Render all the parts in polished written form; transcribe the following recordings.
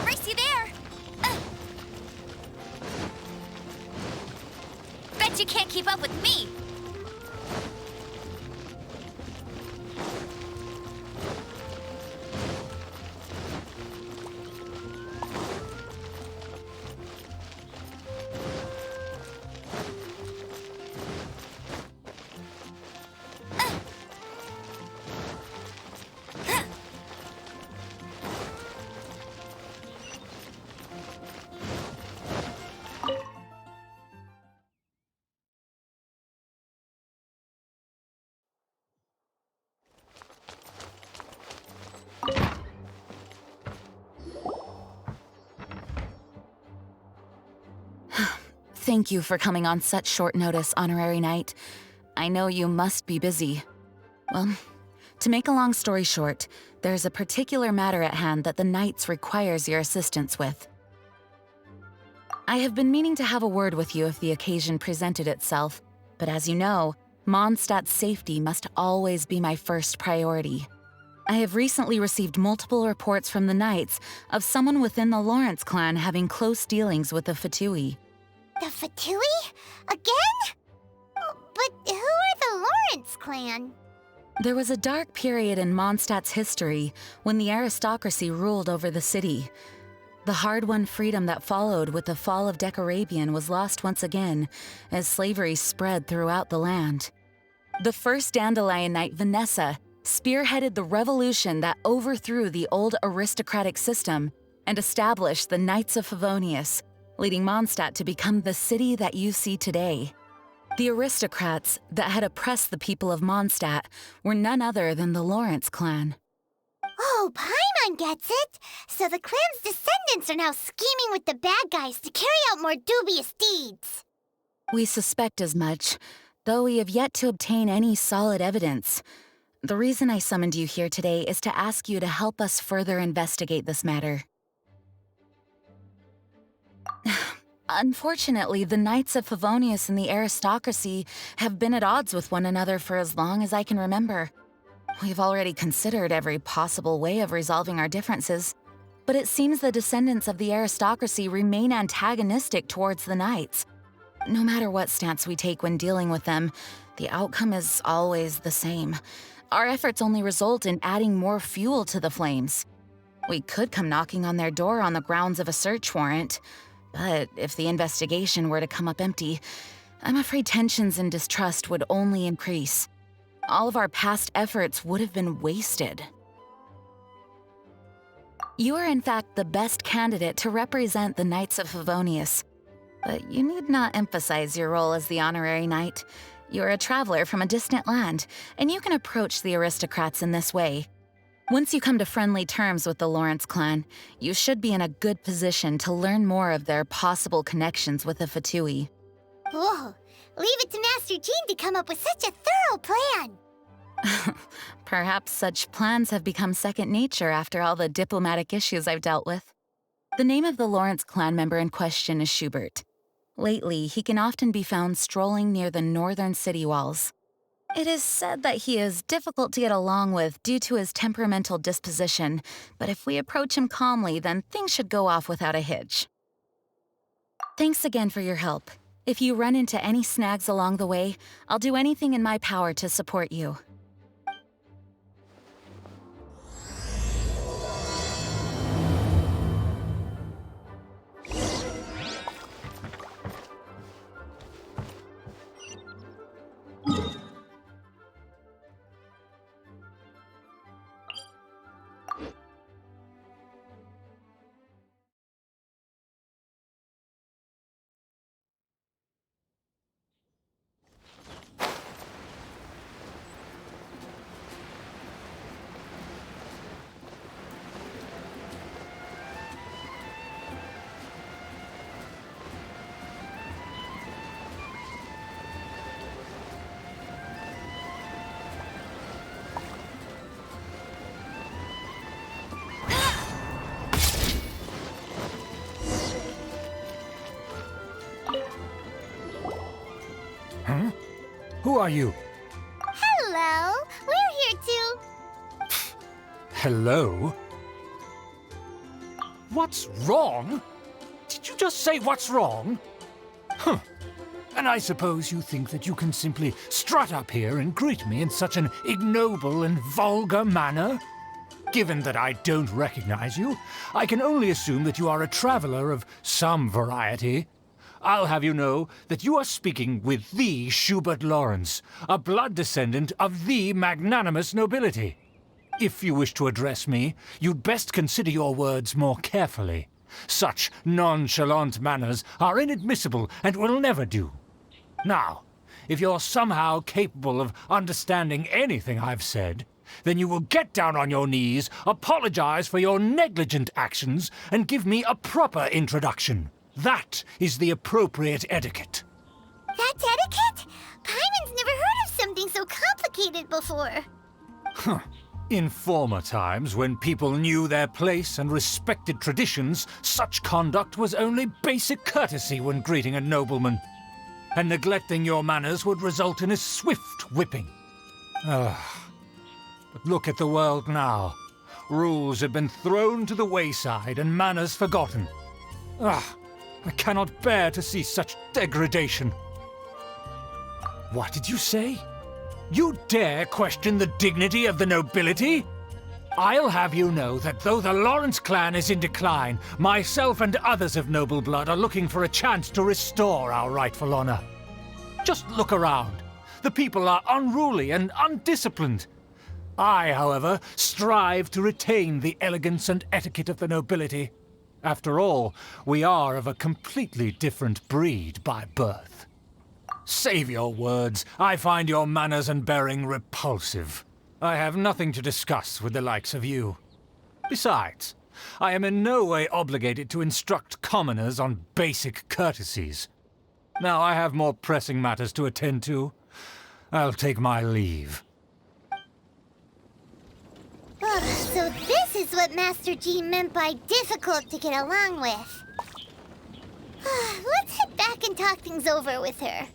Race you there! Bet you can't keep up with me! Thank you for coming on such short notice, Honorary Knight. I know you must be busy. Well, to make a long story short, there's a particular matter at hand that the Knights requires your assistance with. I have been meaning to have a word with you if the occasion presented itself, but as you know, Mondstadt's safety must always be my first priority. I have recently received multiple reports from the Knights of someone within the Lawrence clan having close dealings with the Fatui. The Fatui? Again? But who are the Lawrence clan? There was a dark period in Mondstadt's history when the aristocracy ruled over the city. The hard-won freedom that followed with the fall of Decarabian was lost once again as slavery spread throughout the land. The first Dandelion Knight, Vanessa, spearheaded the revolution that overthrew the old aristocratic system and established the Knights of Favonius, leading Mondstadt to become the city that you see today. The aristocrats that had oppressed the people of Mondstadt were none other than the Lawrence clan. Oh, Paimon gets it! So the clan's descendants are now scheming with the bad guys to carry out more dubious deeds. We suspect as much, though we have yet to obtain any solid evidence. The reason I summoned you here today is to ask you to help us further investigate this matter. Unfortunately, the Knights of Favonius and the aristocracy have been at odds with one another for as long as I can remember. We've already considered every possible way of resolving our differences, but it seems the descendants of the aristocracy remain antagonistic towards the Knights. No matter what stance we take when dealing with them, the outcome is always the same. Our efforts only result in adding more fuel to the flames. We could come knocking on their door on the grounds of a search warrant, but if the investigation were to come up empty, I'm afraid tensions and distrust would only increase. All of our past efforts would have been wasted. You are in fact the best candidate to represent the Knights of Favonius, but you need not emphasize your role as the honorary knight. You're a traveler from a distant land, and you can approach the aristocrats in this way. Once you come to friendly terms with the Lawrence clan, you should be in a good position to learn more of their possible connections with the Fatui. Whoa, leave it to Master Jean to come up with such a thorough plan. Perhaps such plans have become second nature after all the diplomatic issues I've dealt with. The name of the Lawrence clan member in question is Schubert. Lately, he can often be found strolling near the northern city walls. It is said that he is difficult to get along with due to his temperamental disposition, but if we approach him calmly, then things should go off without a hitch. Thanks again for your help. If you run into any snags along the way, I'll do anything in my power to support you. Huh? Who are you? Hello, we're here to... Hello? What's wrong? Did you just say what's wrong? Huh. And I suppose you think that you can simply strut up here and greet me in such an ignoble and vulgar manner? Given that I don't recognize you, I can only assume that you are a traveler of some variety. I'll have you know that you are speaking with the Schubert Lawrence, a blood descendant of the magnanimous nobility. If you wish to address me, you'd best consider your words more carefully. Such nonchalant manners are inadmissible and will never do. Now, if you're somehow capable of understanding anything I've said, then you will get down on your knees, apologize for your negligent actions, and give me a proper introduction. That is the appropriate etiquette. That's etiquette? Paimon's never heard of something so complicated before. Huh. In former times, when people knew their place and respected traditions, such conduct was only basic courtesy when greeting a nobleman. And neglecting your manners would result in a swift whipping. But look at the world now. Rules have been thrown to the wayside and manners forgotten. I cannot bear to see such degradation. What did you say? You dare question the dignity of the nobility? I'll have you know that though the Lawrence clan is in decline, myself and others of noble blood are looking for a chance to restore our rightful honor. Just look around. The people are unruly and undisciplined. I, however, strive to retain the elegance and etiquette of the nobility. After all, we are of a completely different breed by birth. Save your words. I find your manners and bearing repulsive. I have nothing to discuss with the likes of you. Besides, I am in no way obligated to instruct commoners on basic courtesies. Now I have more pressing matters to attend to. I'll take my leave. So this is what Master Jean meant by difficult to get along with. Let's head back and talk things over with her.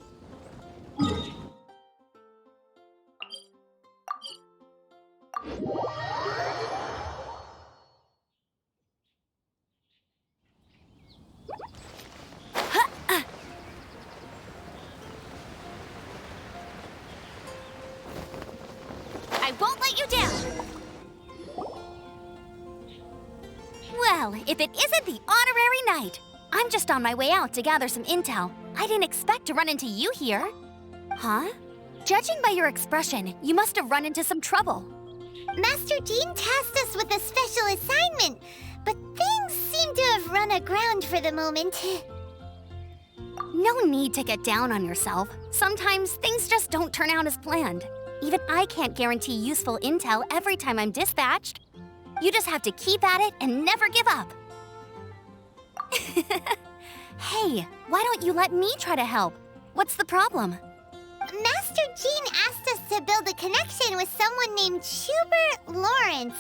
I won't let you down. Well, if it isn't the honorary knight. I'm just on my way out to gather some intel. I didn't expect to run into you here. Huh? Judging by your expression, you must have run into some trouble. Master Jean tasked us with a special assignment, but things seem to have run aground for the moment. No need to get down on yourself. Sometimes things just don't turn out as planned. Even I can't guarantee useful intel every time I'm dispatched. You just have to keep at it and never give up. Hey, why don't you let me try to help? What's the problem? Master Jean asked us to build a connection with someone named Schubert Lawrence.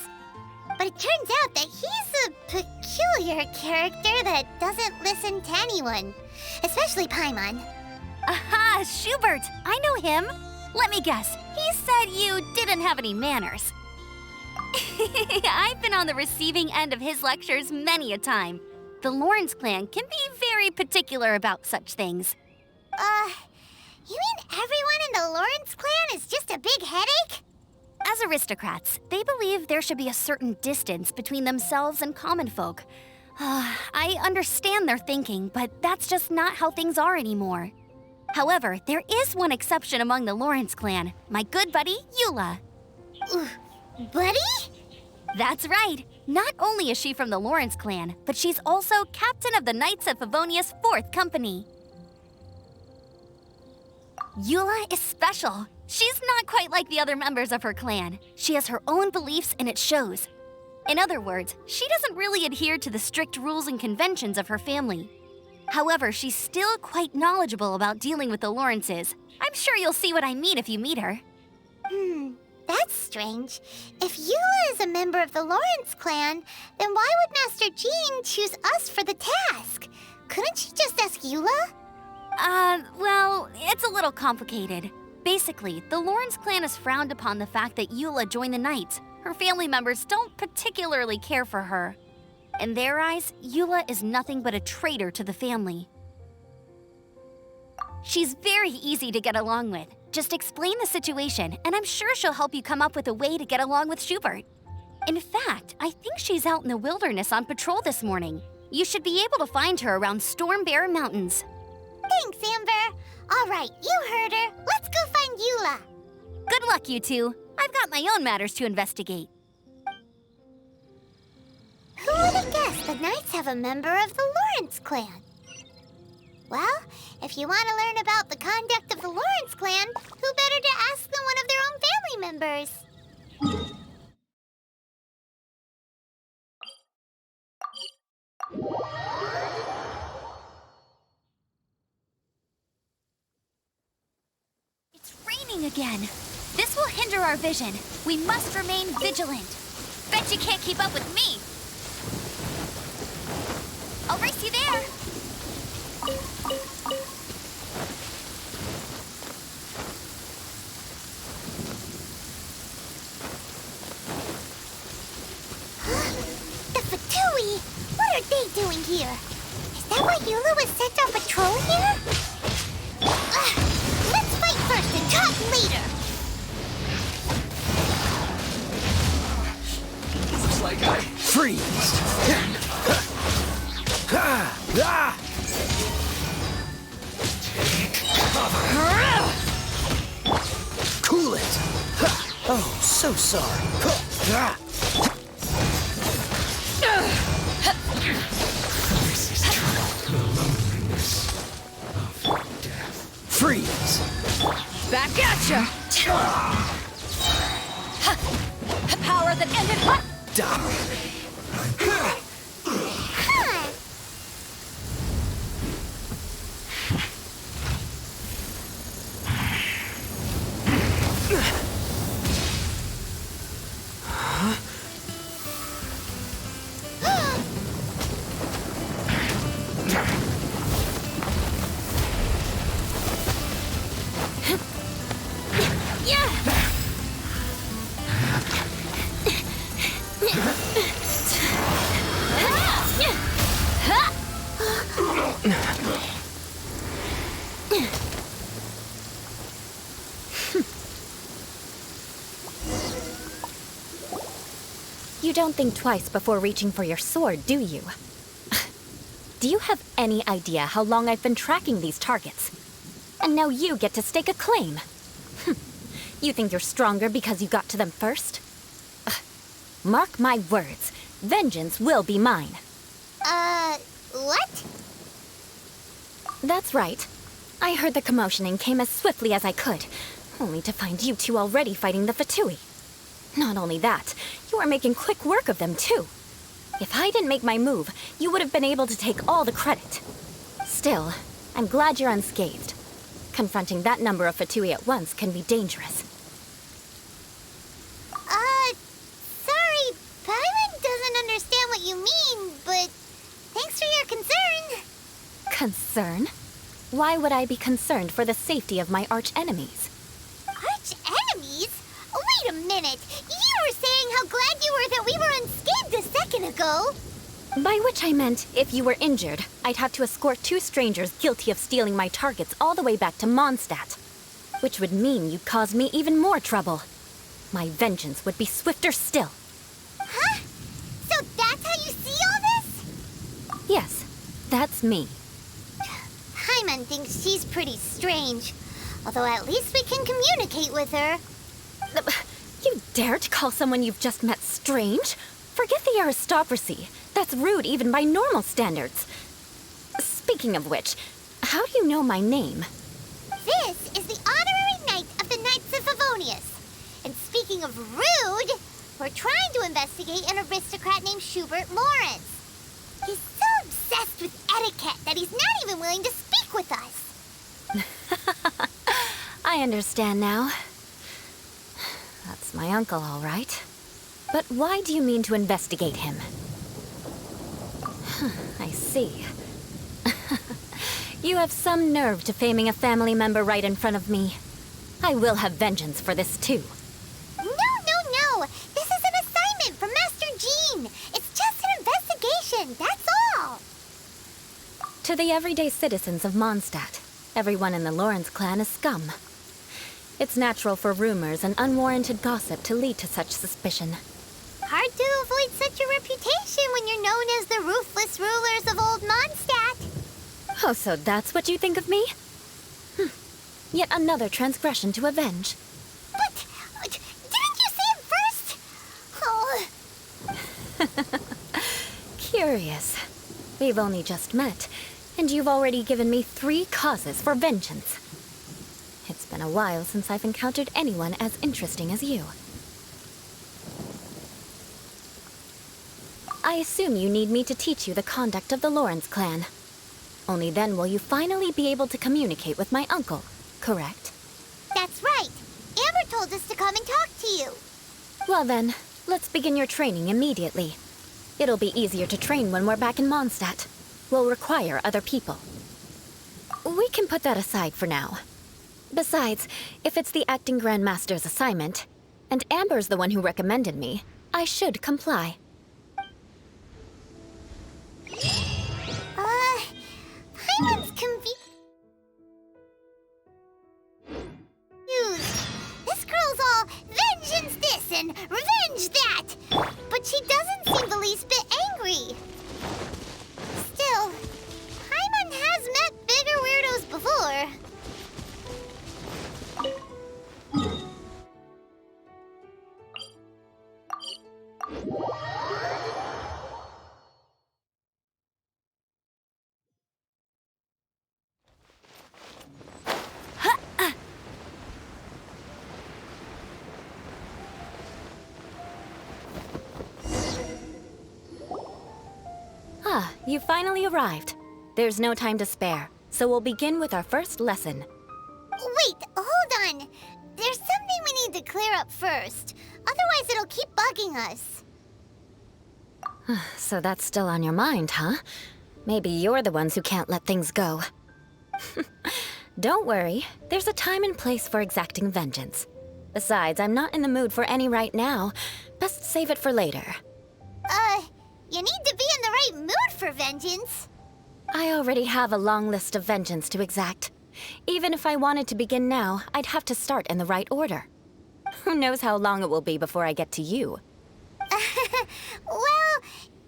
But it turns out that he's a peculiar character that doesn't listen to anyone, especially Paimon. Aha, Schubert! I know him. Let me guess, he said you didn't have any manners. I've been on the receiving end of his lectures many a time. The Lawrence clan can be very particular about such things. You mean everyone in the Lawrence clan is just a big headache? As aristocrats, they believe there should be a certain distance between themselves and common folk. I understand their thinking, but that's just not how things are anymore. However, there is one exception among the Lawrence clan, my good buddy, Eula. Buddy? That's right. Not only is she from the Lawrence clan, but she's also captain of the Knights of Favonia's 4th Company. Eula is special. She's not quite like the other members of her clan. She has her own beliefs and it shows. In other words, she doesn't really adhere to the strict rules and conventions of her family. However, she's still quite knowledgeable about dealing with the Lawrences. I'm sure you'll see what I mean if you meet her. That's strange. If Eula is a member of the Lawrence clan, then why would Master Jean choose us for the task? Couldn't she just ask Eula? Well, it's a little complicated. Basically, the Lawrence clan has frowned upon the fact that Eula joined the Knights. Her family members don't particularly care for her. In their eyes, Eula is nothing but a traitor to the family. She's very easy to get along with. Just explain the situation, and I'm sure she'll help you come up with a way to get along with Schubert. In fact, I think she's out in the wilderness on patrol this morning. You should be able to find her around Storm Bear Mountains. Thanks, Amber. All right, you heard her. Let's go find Eula. Good luck, you two. I've got my own matters to investigate. Who would have guessed the Knights have a member of the Lawrence clan? Well, if you want to learn about the conduct of the Lawrence clan, who better to ask than one of their own family members? It's raining again. This will hinder our vision. We must remain vigilant. Bet you can't keep up with me. I'll race you there. The Fatui! What are they doing here? Is that why Eula was sent on patrol here? Let's fight first and talk later! Looks like I freeze. Cool it. Oh, so sorry. This is true. The loneliness of death. Freeze. Back at ya! Power that ended hot! Huh. You don't think twice before reaching for your sword, do you? Do you have any idea how long I've been tracking these targets? And now you get to stake a claim. You think you're stronger because you got to them first? Mark my words, vengeance will be mine. What? That's right. I heard the commotion and came as swiftly as I could, only to find you two already fighting the Fatui. Not only that, you are making quick work of them too. If I didn't make my move, you would have been able to take all the credit. Still, I'm glad you're unscathed. Confronting that number of Fatui at once can be dangerous. Sorry, Paimon doesn't understand what you mean, but thanks for your concern. Concern? Why would I be concerned for the safety of my arch-enemies? Arch-enemies? Wait a minute! You were saying how glad you were that we were unscathed a second ago! By which I meant, if you were injured, I'd have to escort two strangers guilty of stealing my targets all the way back to Mondstadt. Which would mean you'd cause me even more trouble. My vengeance would be swifter still. Huh? So that's how you see all this? Yes, that's me. Paimon thinks she's pretty strange. Although at least we can communicate with her. You dare to call someone you've just met strange? Forget the aristocracy. That's rude even by normal standards. Speaking of which, how do you know my name? This is the honorary knight of the Knights of Favonius. And speaking of rude, we're trying to investigate an aristocrat named Schubert Lawrence. He's so obsessed with etiquette that he's not even willing to speak with us. I understand now. That's my uncle, all right. But why do you mean to investigate him? I see. You have some nerve to faming a family member right in front of me. I will have vengeance for this too. No! This is an assignment from Master Jean. It's just an investigation. the everyday citizens of Mondstadt, everyone in the Lawrence clan is scum. It's natural for rumors and unwarranted gossip to lead to such suspicion. Hard to avoid such a reputation when you're known as the ruthless rulers of Old Mondstadt. Oh, so that's what you think of me? Yet another transgression to avenge. But didn't you say it first? Oh. Curious. We've only just met, and you've already given me 3 causes for vengeance. It's been a while since I've encountered anyone as interesting as you. I assume you need me to teach you the conduct of the Lawrence clan. Only then will you finally be able to communicate with my uncle, correct? That's right. Amber told us to come and talk to you. Well then, let's begin your training immediately. It'll be easier to train when we're back in Mondstadt. We'll require other people. We can put that aside for now. Besides, if it's the acting Grandmaster's assignment, and Amber's the one who recommended me, I should comply. Paimon's confused. This girl's all vengeance this and revenge that, but she doesn't seem the least bit angry. Still, Paimon has met bigger weirdos before. You finally arrived. There's no time to spare, so we'll begin with our first lesson. Wait, hold on. There's something we need to clear up first. Otherwise, it'll keep bugging us. So that's still on your mind, huh? Maybe you're the ones who can't let things go. Don't worry. There's a time and place for exacting vengeance. Besides, I'm not in the mood for any right now. Best save it for later. You need to be in the right mood for vengeance. I already have a long list of vengeance to exact. Even if I wanted to begin now, I'd have to start in the right order. Who knows how long it will be before I get to you? Well,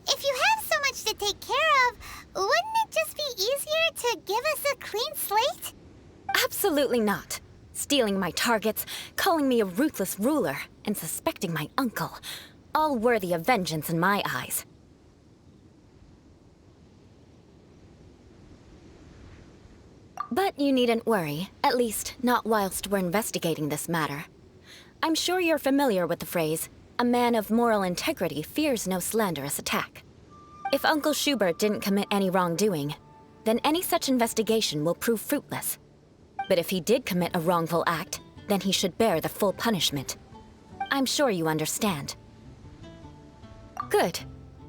if you have so much to take care of, wouldn't it just be easier to give us a clean slate? Absolutely not. Stealing my targets, calling me a ruthless ruler, and suspecting my uncle. All worthy of vengeance in my eyes. But you needn't worry, at least not whilst we're investigating this matter. I'm sure you're familiar with the phrase, a man of moral integrity fears no slanderous attack. If Uncle Schubert didn't commit any wrongdoing, then any such investigation will prove fruitless. But if he did commit a wrongful act, then he should bear the full punishment. I'm sure you understand. Good.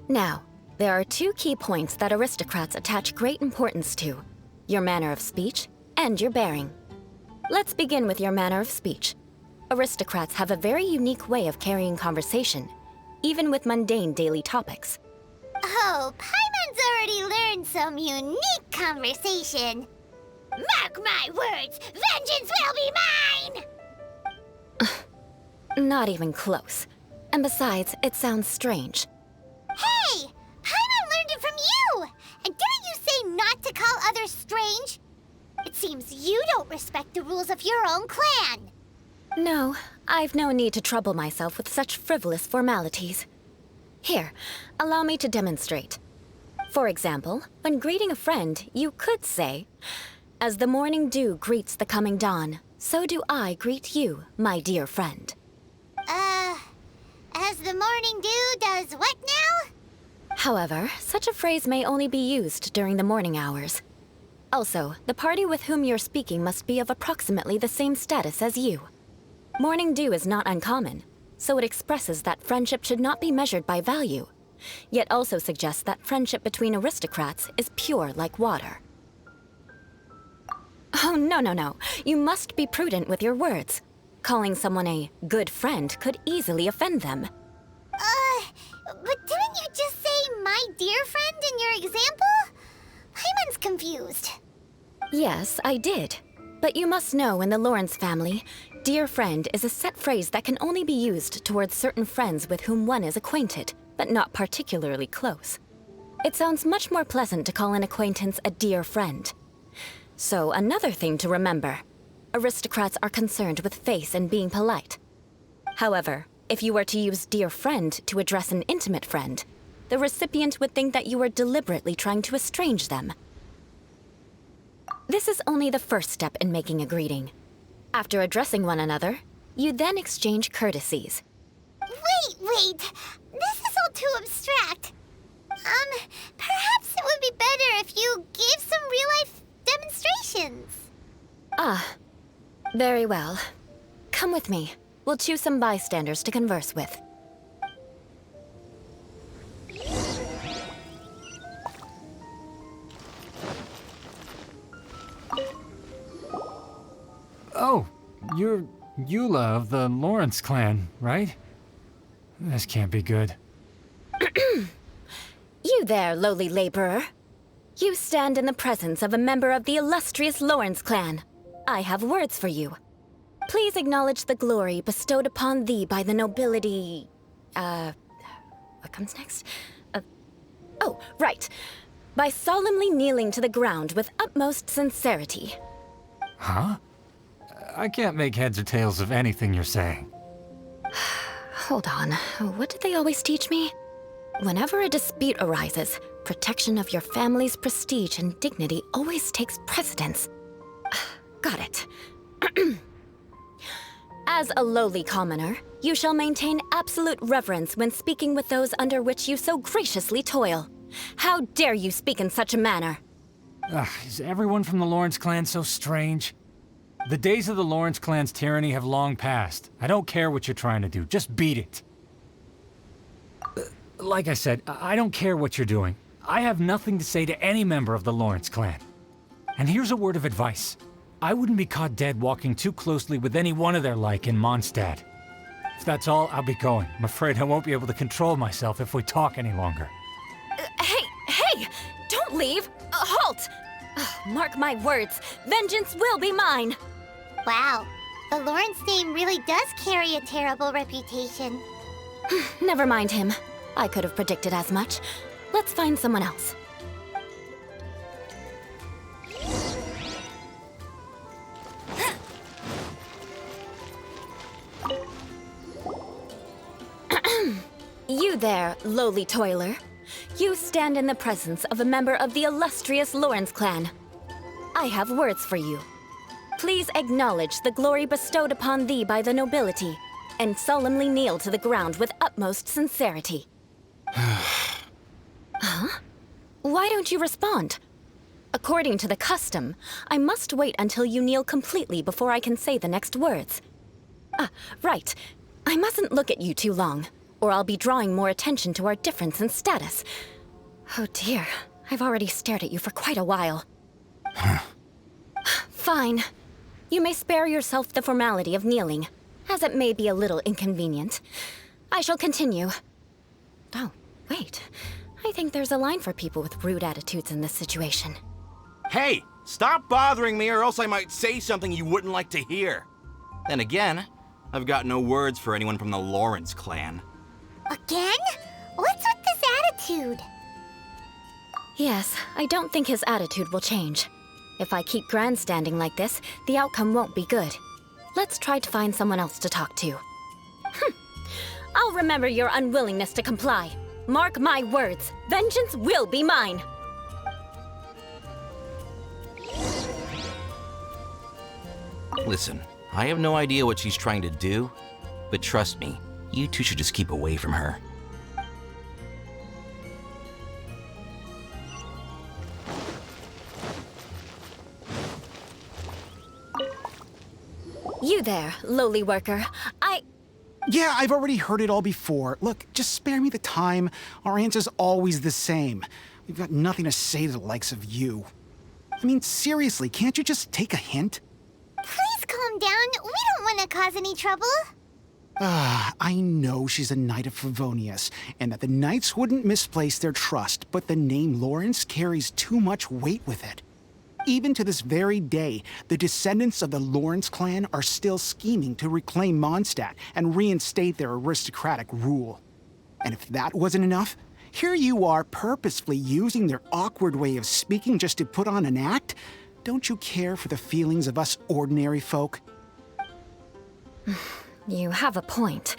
Now, there are 2 key points that aristocrats attach great importance to. Your manner of speech, and your bearing. Let's begin with your manner of speech. Aristocrats have a very unique way of carrying conversation, even with mundane daily topics. Oh, Paimon's already learned some unique conversation. Mark my words, vengeance will be mine! Not even close. And besides, it sounds strange. Hey! Paimon learned it from you! And didn't you say not to call others strange? It seems you don't respect the rules of your own clan. No, I've no need to trouble myself with such frivolous formalities. Here, allow me to demonstrate. For example, when greeting a friend, you could say, "As the morning dew greets the coming dawn, so do I greet you, my dear friend." As the morning dew does what now? However, such a phrase may only be used during the morning hours. Also, the party with whom you're speaking must be of approximately the same status as you. Morning dew is not uncommon, so it expresses that friendship should not be measured by value, yet also suggests that friendship between aristocrats is pure like water. Oh, no. You must be prudent with your words. Calling someone a good friend could easily offend them. But didn't you just say my dear friend in your example? Paimon everyone's confused. Yes, I did. But you must know in the Lawrence family, dear friend is a set phrase that can only be used towards certain friends with whom one is acquainted, but not particularly close. It sounds much more pleasant to call an acquaintance a dear friend. So another thing to remember, aristocrats are concerned with face and being polite. However, if you were to use dear friend to address an intimate friend, the recipient would think that you were deliberately trying to estrange them. This is only the first step in making a greeting. After addressing one another, you then exchange courtesies. Wait. This is all too abstract. Perhaps it would be better if you gave some real-life demonstrations. Ah, very well. Come with me. We'll choose some bystanders to converse with. Oh, you're Eula of the Lawrence clan, right? This can't be good. You there, lowly laborer. You stand in the presence of a member of the illustrious Lawrence clan. I have words for you. Please acknowledge the glory bestowed upon thee by the nobility... what comes next? Oh, right. By solemnly kneeling to the ground with utmost sincerity. Huh? I can't make heads or tails of anything you're saying. Hold on. What did they always teach me? Whenever a dispute arises, protection of your family's prestige and dignity always takes precedence. Got it. As a lowly commoner, you shall maintain absolute reverence when speaking with those under which you so graciously toil. How dare you speak in such a manner? Is everyone from the Lawrence clan so strange? The days of the Lawrence clan's tyranny have long passed. I don't care what you're trying to do, just beat it. Like I said, I don't care what you're doing. I have nothing to say to any member of the Lawrence clan. And here's a word of advice. I wouldn't be caught dead walking too closely with any one of their like in Mondstadt. If that's all, I'll be going. I'm afraid I won't be able to control myself if we talk any longer. Hey! Don't leave! Halt! Mark my words, vengeance will be mine! Wow, the Lawrence name really does carry a terrible reputation. Never mind him. I could have predicted as much. Let's find someone else. You there, lowly toiler. You stand in the presence of a member of the illustrious Lawrence clan. I have words for you. Please acknowledge the glory bestowed upon thee by the nobility, and solemnly kneel to the ground with utmost sincerity. Huh? Why don't you respond? According to the custom, I must wait until you kneel completely before I can say the next words. Right. I mustn't look at you too long, or I'll be drawing more attention to our difference in status. Oh dear, I've already stared at you for quite a while. Fine. You may spare yourself the formality of kneeling, as it may be a little inconvenient. I shall continue. Oh, wait. I think there's a line for people with rude attitudes in this situation. Hey, stop bothering me or else I might say something you wouldn't like to hear. Then again, I've got no words for anyone from the Lawrence clan. Again? What's with this attitude? Yes, I don't think his attitude will change. If I keep grandstanding like this, the outcome won't be good. Let's try to find someone else to talk to. I'll remember your unwillingness to comply. Mark my words, vengeance will be mine! Listen, I have no idea what she's trying to do, but trust me, you two should just keep away from her. You there, lowly worker. Yeah, I've already heard it all before. Look, just spare me the time. Our answer's always the same. We've got nothing to say to the likes of you. I mean, seriously, can't you just take a hint? Please calm down. We don't want to cause any trouble. I know she's a Knight of Favonius, and that the Knights wouldn't misplace their trust, but the name Lawrence carries too much weight with it. Even to this very day, the descendants of the Lawrence clan are still scheming to reclaim Mondstadt and reinstate their aristocratic rule. And if that wasn't enough, here you are purposefully using their awkward way of speaking just to put on an act? Don't you care for the feelings of us ordinary folk? You have a point.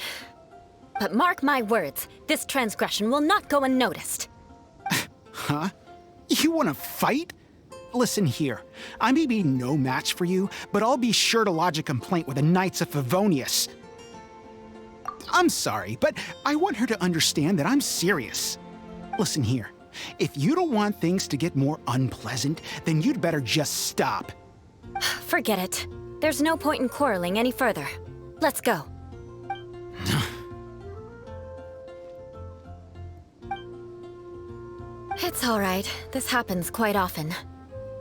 But mark my words, this transgression will not go unnoticed. Huh? You want to fight? Listen here, I may be no match for you, but I'll be sure to lodge a complaint with the Knights of Favonius. I'm sorry, but I want her to understand that I'm serious. Listen here, if you don't want things to get more unpleasant, then you'd better just stop. Forget it. There's no point in quarreling any further. Let's go. It's all right. This happens quite often.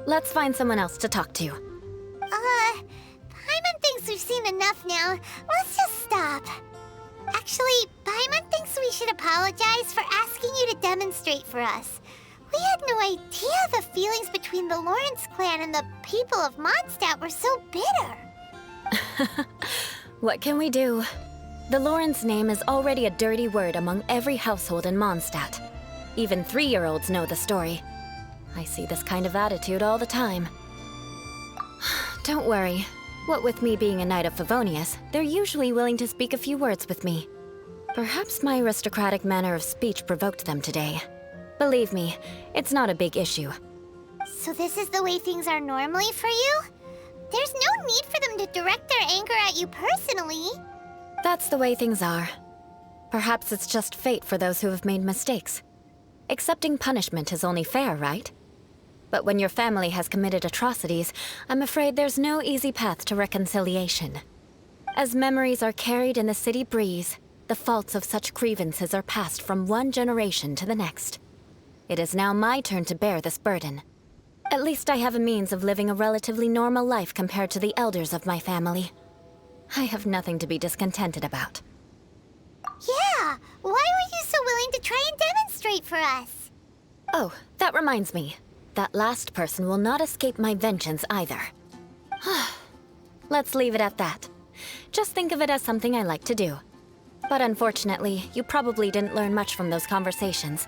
Let's find someone else to talk to. Paimon thinks we've seen enough now. Let's just stop. Actually, Paimon thinks we should apologize for asking you to demonstrate for us. We had no idea the feelings between the Lawrence clan and the people of Mondstadt were so bitter. What can we do? The Lawrence name is already a dirty word among every household in Mondstadt. Even 3-year-olds know the story. I see this kind of attitude all the time. Don't worry. What with me being a Knight of Favonius, they're usually willing to speak a few words with me. Perhaps my aristocratic manner of speech provoked them today. Believe me, it's not a big issue. So this is the way things are normally for you? There's no need for them to direct their anger at you personally. That's the way things are. Perhaps it's just fate for those who have made mistakes. Accepting punishment is only fair, right? But when your family has committed atrocities, I'm afraid there's no easy path to reconciliation. As memories are carried in the city breeze, the faults of such grievances are passed from one generation to the next. It is now my turn to bear this burden. At least I have a means of living a relatively normal life compared to the elders of my family. I have nothing to be discontented about. Yeah, why were you so willing to try and demonstrate for us? Oh, that reminds me. That last person will not escape my vengeance either. Let's leave it at that. Just think of it as something I like to do. But unfortunately, you probably didn't learn much from those conversations.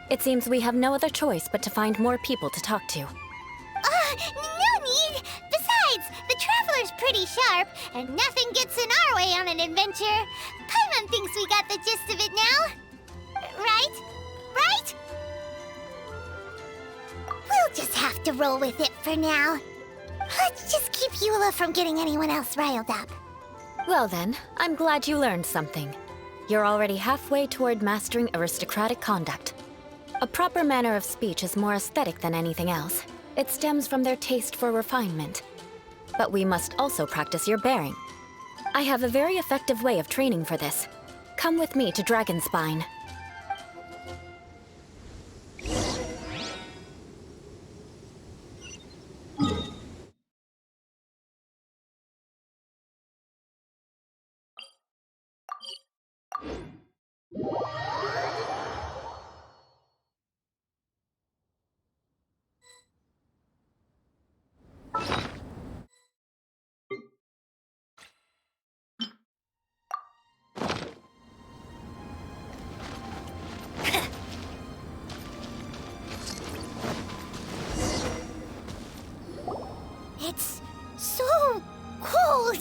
It seems we have no other choice but to find more people to talk to. No need! Besides, the Traveler's pretty sharp, and nothing gets in our way on an adventure. Paimon thinks we got the gist of it now. Right? Right? We'll just have to roll with it for now. Let's just keep Eula from getting anyone else riled up. Well then, I'm glad you learned something. You're already halfway toward mastering aristocratic conduct. A proper manner of speech is more aesthetic than anything else. It stems from their taste for refinement. But we must also practice your bearing. I have a very effective way of training for this. Come with me to Dragonspine. It's so cold.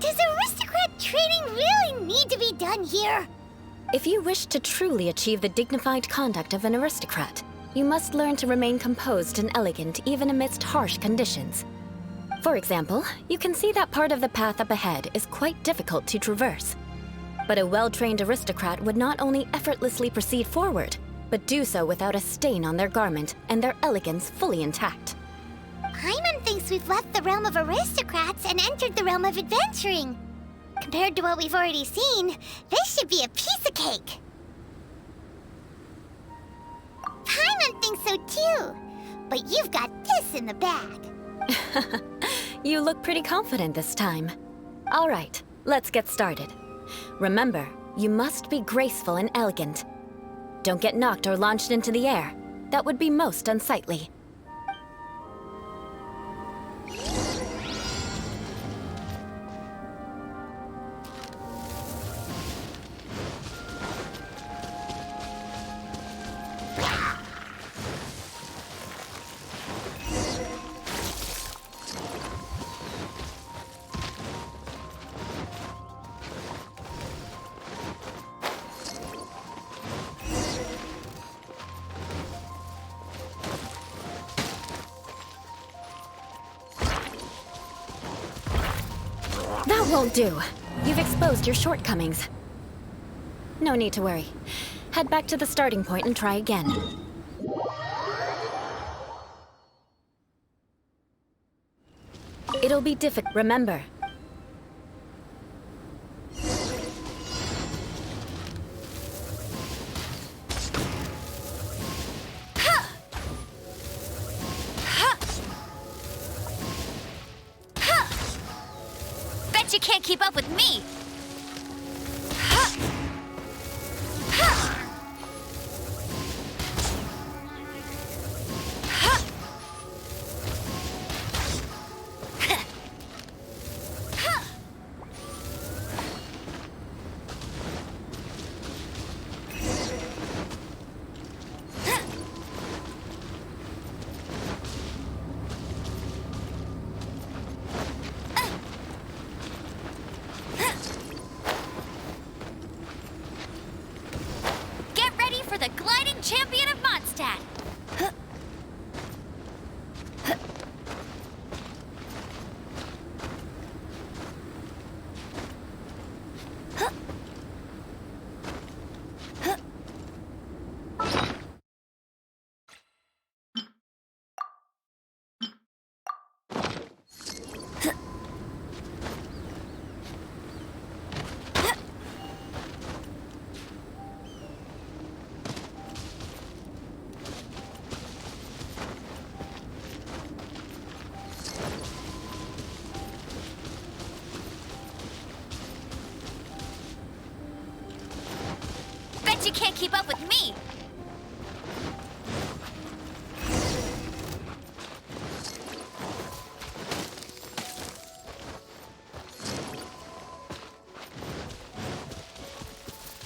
Does aristocrat training really need to be done here? If you wish to truly achieve the dignified conduct of an aristocrat, you must learn to remain composed and elegant even amidst harsh conditions. For example, you can see that part of the path up ahead is quite difficult to traverse. But a well-trained aristocrat would not only effortlessly proceed forward, but do so without a stain on their garment and their elegance fully intact. Paimon thinks we've left the realm of aristocrats and entered the realm of adventuring. Compared to what we've already seen, this should be a piece of cake. Paimon thinks so too, but you've got this in the bag. You look pretty confident this time. All right, let's get started. Remember, you must be graceful and elegant. Don't get knocked or launched into the air. That would be most unsightly. That won't do. You've exposed your shortcomings. No need to worry. Head back to the starting point and try again. It'll be difficult, remember. Bet you can't keep up with me! For the gliding champion of Mondstadt! Bet you can't keep up with me!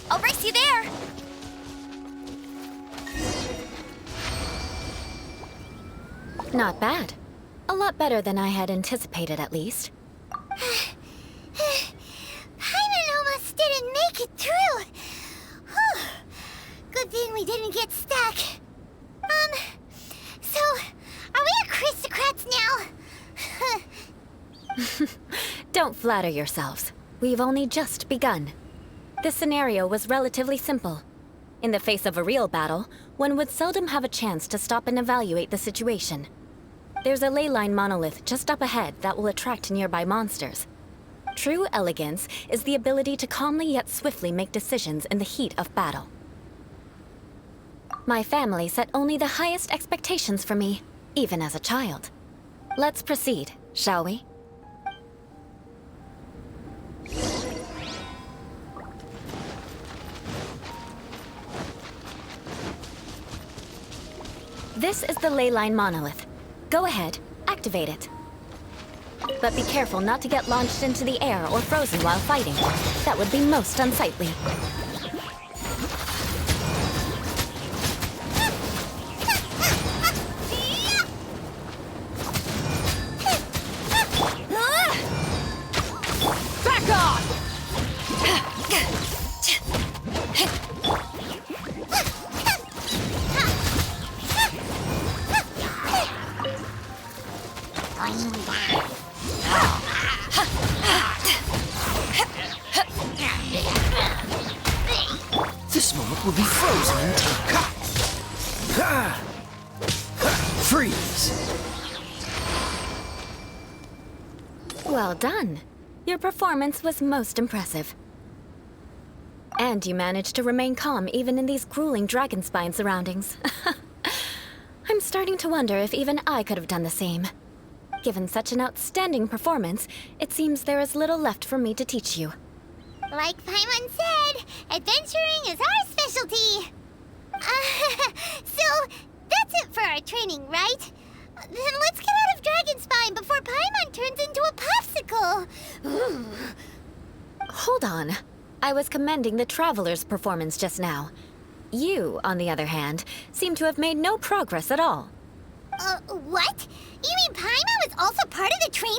I'll race you there! Not bad. A lot better than I had anticipated, at least. Paimon almost didn't make it through. Whew. Good thing we didn't get stuck. So, are we aristocrats now? Don't flatter yourselves. We've only just begun. This scenario was relatively simple. In the face of a real battle, one would seldom have a chance to stop and evaluate the situation. There's a ley line monolith just up ahead that will attract nearby monsters. True elegance is the ability to calmly yet swiftly make decisions in the heat of battle. My family set only the highest expectations for me, even as a child. Let's proceed, shall we? This is the ley line monolith. Go ahead, activate it. But be careful not to get launched into the air or frozen while fighting. That would be most unsightly. Back off! This moment will be frozen in time. Freeze! Well done. Your performance was most impressive. And you managed to remain calm even in these grueling dragon spine surroundings. I'm starting to wonder if even I could have done the same. Given such an outstanding performance, it seems there is little left for me to teach you. Like Paimon said, adventuring is our specialty. So, that's it for our training, right? Then let's get out of Dragonspine before Paimon turns into a popsicle. Hold on. I was commending the Traveler's performance just now. You, on the other hand, seem to have made no progress at all. What? You mean Paimon was also part of the training?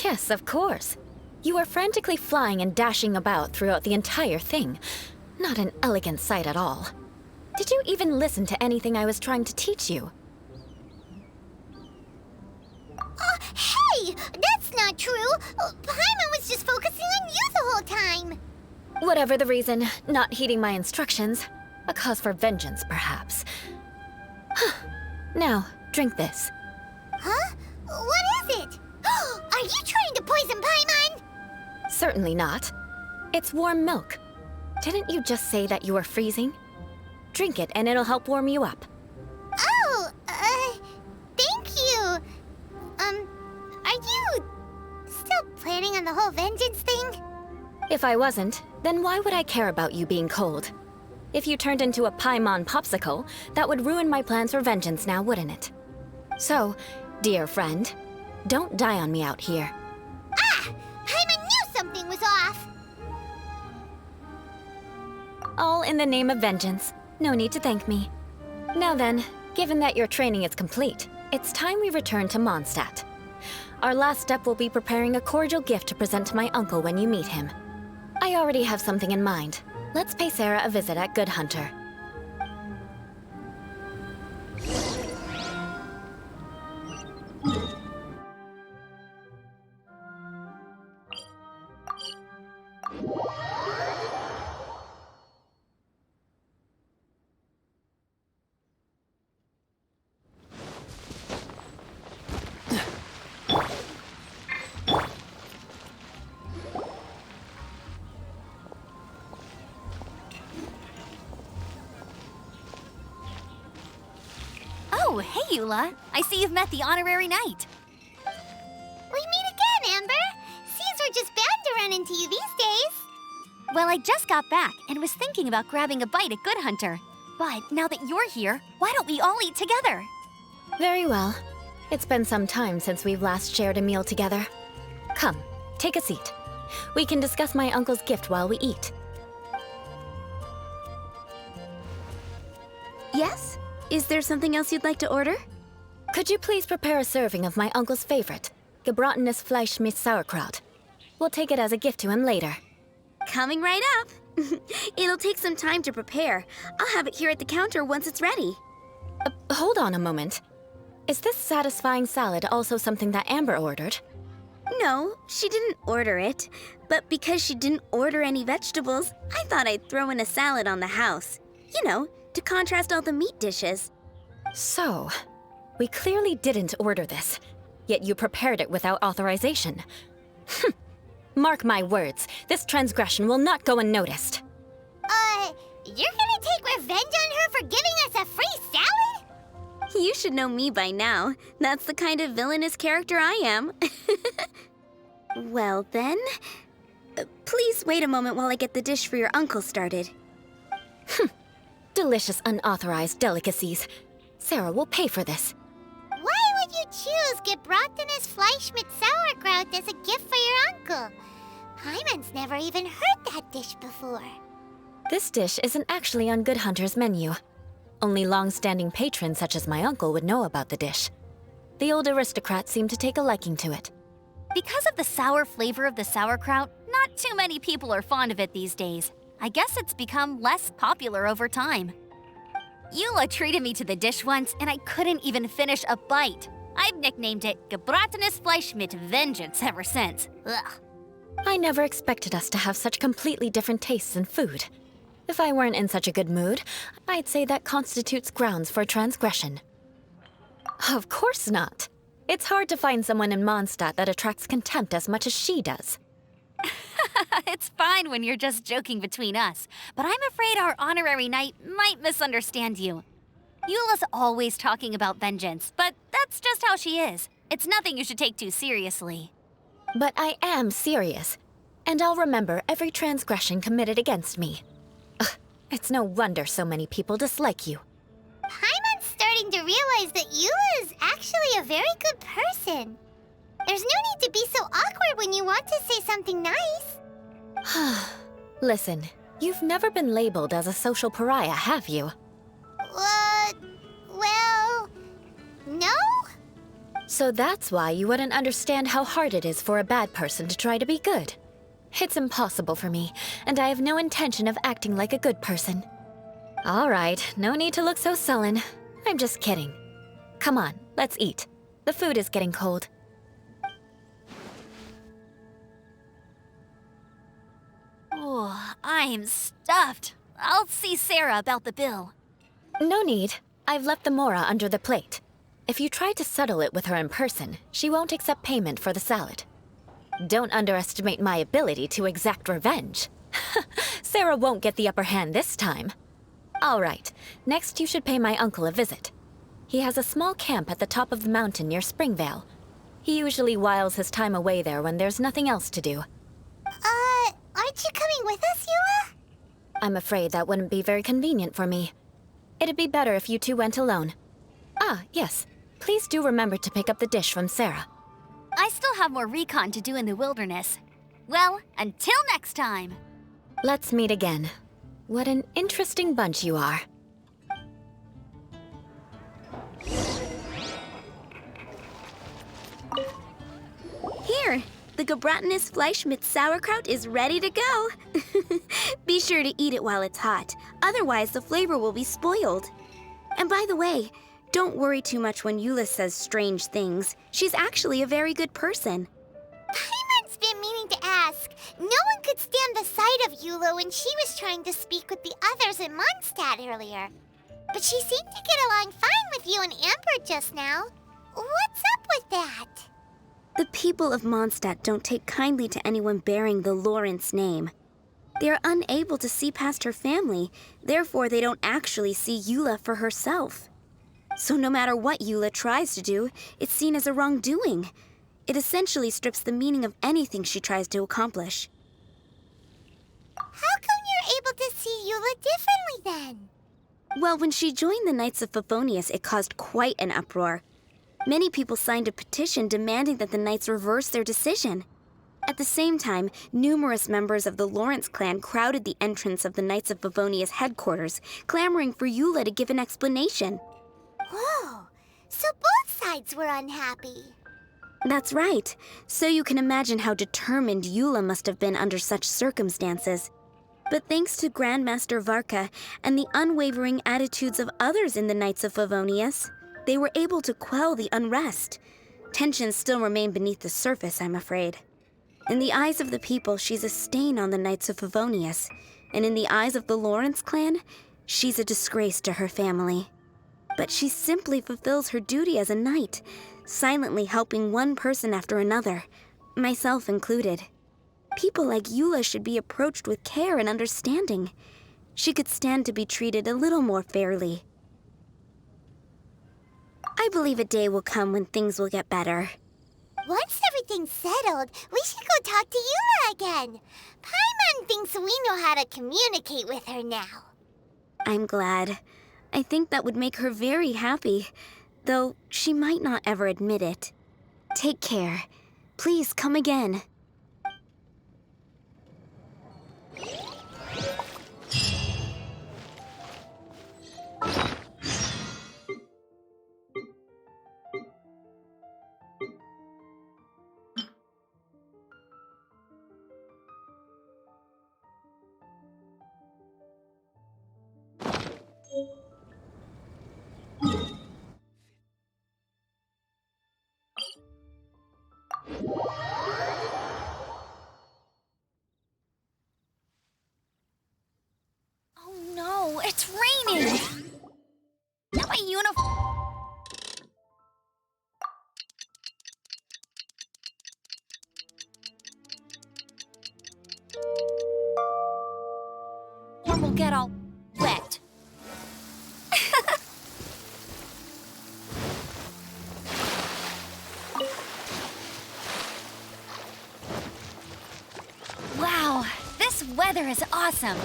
Yes, of course. You were frantically flying and dashing about throughout the entire thing. Not an elegant sight at all. Did you even listen to anything I was trying to teach you? Hey! That's not true! Paimon was just focusing on you the whole time! Whatever the reason, not heeding my instructions. A cause for vengeance, perhaps. Now, drink this. Huh? What is it? Are you trying to poison Paimon? Certainly not. It's warm milk. Didn't you just say that you were freezing? Drink it and it'll help warm you up. Oh, thank you. Are you still planning on the whole vengeance thing? If I wasn't, then why would I care about you being cold? If you turned into a Paimon popsicle, that would ruin my plans for vengeance now, wouldn't it? So, dear friend, don't die on me out here. Ah! Paimon knew something was off! All in the name of vengeance. No need to thank me. Now then, given that your training is complete, it's time we return to Mondstadt. Our last step will be preparing a cordial gift to present to my uncle when you meet him. I already have something in mind. Let's pay Sarah a visit at Good Hunter. Oh, hey, Eula. I see you've met the honorary knight. We meet again, Amber! Seems we're just bound to run into you these days. Well, I just got back and was thinking about grabbing a bite at Good Hunter. But now that you're here, why don't we all eat together? Very well. It's been some time since we've last shared a meal together. Come, take a seat. We can discuss my uncle's gift while we eat. Yes? Is there something else you'd like to order? Could you please prepare a serving of my uncle's favorite, gebratenes Fleisch mit Sauerkraut? We'll take it as a gift to him later. Coming right up. It'll take some time to prepare. I'll have it here at the counter once it's ready. Hold on a moment. Is this satisfying salad also something that Amber ordered? No, she didn't order it. But because she didn't order any vegetables, I thought I'd throw in a salad on the house. You know, to contrast all the meat dishes. So, we clearly didn't order this, yet you prepared it without authorization. Mark my words, this transgression will not go unnoticed. You're gonna take revenge on her for giving us a free salad? You should know me by now. That's the kind of villainous character I am. Well then, please wait a moment while I get the dish for your uncle started. Delicious unauthorized delicacies. Sarah will pay for this. Why would you choose gebratenes Fleisch mit Sauerkraut as a gift for your uncle? Paimon's never even heard that dish before. This dish isn't actually on Good Hunter's menu. Only long-standing patrons such as my uncle would know about the dish. The old aristocrat seemed to take a liking to it. Because of the sour flavor of the sauerkraut, not too many people are fond of it these days. I guess it's become less popular over time. Eula treated me to the dish once, and I couldn't even finish a bite. I've nicknamed it gebratenes Fleisch mit Vengeance ever since. Ugh. I never expected us to have such completely different tastes in food. If I weren't in such a good mood, I'd say that constitutes grounds for transgression. Of course not. It's hard to find someone in Mondstadt that attracts contempt as much as she does. It's fine when you're just joking between us, but I'm afraid our honorary knight might misunderstand you. Eula's always talking about vengeance, but that's just how she is. It's nothing you should take too seriously. But I am serious. And I'll remember every transgression committed against me. Ugh, it's no wonder so many people dislike you. Paimon's starting to realize that Eula is actually a very good person. There's no need to be so awkward when you want to say something nice. Listen, you've never been labeled as a social pariah, have you? Well, no? So that's why you wouldn't understand how hard it is for a bad person to try to be good. It's impossible for me, and I have no intention of acting like a good person. All right, no need to look so sullen. I'm just kidding. Come on, let's eat. The food is getting cold. Oh, I'm stuffed. I'll see Sarah about the bill. No need. I've left the mora under the plate. If you try to settle it with her in person, she won't accept payment for the salad. Don't underestimate my ability to exact revenge. Sarah won't get the upper hand this time. All right, next you should pay my uncle a visit. He has a small camp at the top of the mountain near Springvale. He usually whiles his time away there when there's nothing else to do. Aren't you coming with us, Eula? I'm afraid that wouldn't be very convenient for me. It'd be better if you two went alone. Ah, yes. Please do remember to pick up the dish from Sarah. I still have more recon to do in the wilderness. Well, until next time. Let's meet again. What an interesting bunch you are. Here, the Gebratinous Fleisch mit Sauerkraut is ready to go. Be sure to eat it while it's hot, otherwise the flavor will be spoiled. And by the way, don't worry too much when Eula says strange things. She's actually a very good person. Paimon's been meaning to ask. No one could stand the sight of Eula when she was trying to speak with the others in Mondstadt earlier. But she seemed to get along fine with you and Amber just now. What's up with that? The people of Mondstadt don't take kindly to anyone bearing the Lawrence name. They are unable to see past her family, therefore they don't actually see Eula for herself. So no matter what Eula tries to do, it's seen as a wrongdoing. It essentially strips the meaning of anything she tries to accomplish. How come you're able to see Eula differently then? Well, when she joined the Knights of Favonius, it caused quite an uproar. Many people signed a petition demanding that the Knights reverse their decision. At the same time, numerous members of the Lawrence clan crowded the entrance of the Knights of Favonius headquarters, clamoring for Eula to give an explanation. Whoa, so both sides were unhappy. That's right. So you can imagine how determined Eula must have been under such circumstances. But thanks to Grandmaster Varka and the unwavering attitudes of others in the Knights of Favonius, they were able to quell the unrest. Tensions still remain beneath the surface, I'm afraid. In the eyes of the people, she's a stain on the Knights of Favonius. And in the eyes of the Lawrence clan, she's a disgrace to her family. But she simply fulfills her duty as a knight, silently helping one person after another, myself included. People like Eula should be approached with care and understanding. She could stand to be treated a little more fairly. I believe a day will come when things will get better. Once everything's settled, we should go talk to Eula again. Paimon thinks we know how to communicate with her now. I'm glad. I think that would make her very happy, though she might not ever admit it. Take care. Please come again. Oh no, it's raining! Now my uniform... will get all wet. weather is awesome.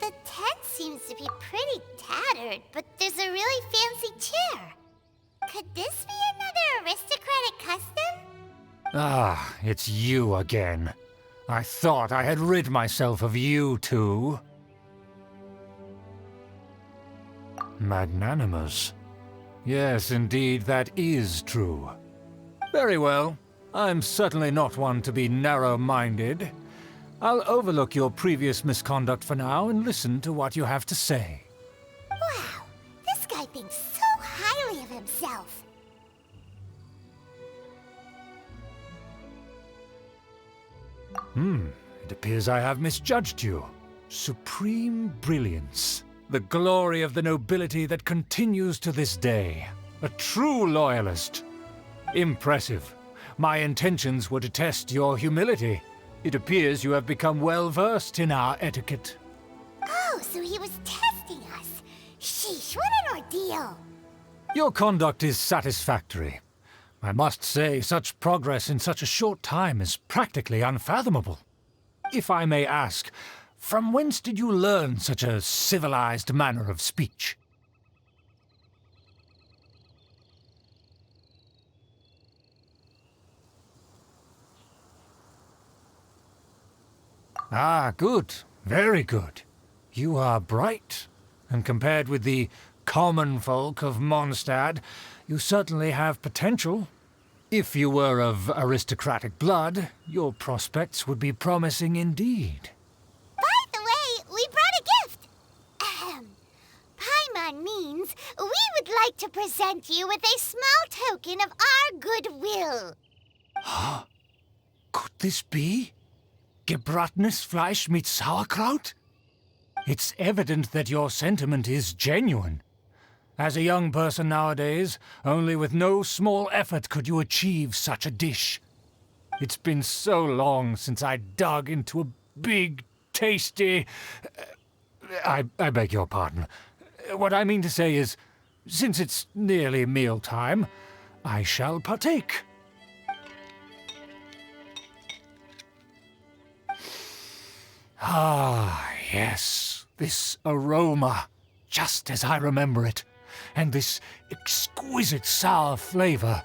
The tent seems to be pretty tattered, but there's a really fancy chair. Could this be another aristocratic custom? Ah, it's you again. I thought I had rid myself of you two. Magnanimous. Yes, indeed, that is true. Very well. I'm certainly not one to be narrow-minded. I'll overlook your previous misconduct for now and listen to what you have to say. Wow, this guy thinks so highly of himself. It appears I have misjudged you. Supreme brilliance. The glory of the nobility that continues to this day. A true loyalist. Impressive. My intentions were to test your humility. It appears you have become well-versed in our etiquette. Oh, so he was testing us. Sheesh, what an ordeal. Your conduct is satisfactory. I must say, such progress in such a short time is practically unfathomable. If I may ask, from whence did you learn such a civilized manner of speech? Ah, good. Very good. You are bright, and compared with the common folk of Mondstadt, you certainly have potential. If you were of aristocratic blood, your prospects would be promising indeed. By the way, we brought a gift. Paimon means we would like to present you with a small token of our goodwill. Could this be? Gebratenes Fleisch mit Sauerkraut? It's evident that your sentiment is genuine. As a young person nowadays, only with no small effort could you achieve such a dish. It's been so long since I dug into a big, tasty... I beg your pardon. What I mean to say is, since it's nearly mealtime, I shall partake. Ah, yes, this aroma, just as I remember it. And this exquisite sour flavor.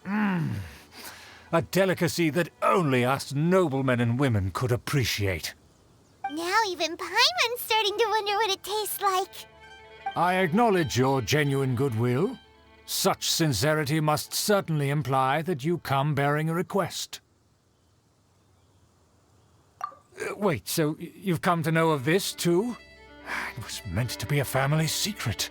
A delicacy that only us noblemen and women could appreciate. Now even Paimon's starting to wonder what it tastes like. I acknowledge your genuine goodwill. Such sincerity must certainly imply that you come bearing a request. Wait, so you've come to know of this, too? It was meant to be a family secret.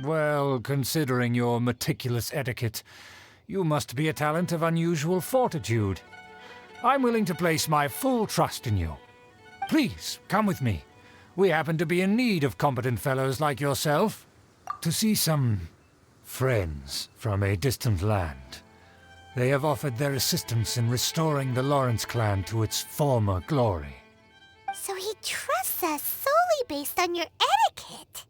Well, considering your meticulous etiquette, you must be a talent of unusual fortitude. I'm willing to place my full trust in you. Please, come with me. We happen to be in need of competent fellows like yourself. To see some friends from a distant land. They have offered their assistance in restoring the Lawrence clan to its former glory. So he trusts us solely based on your etiquette.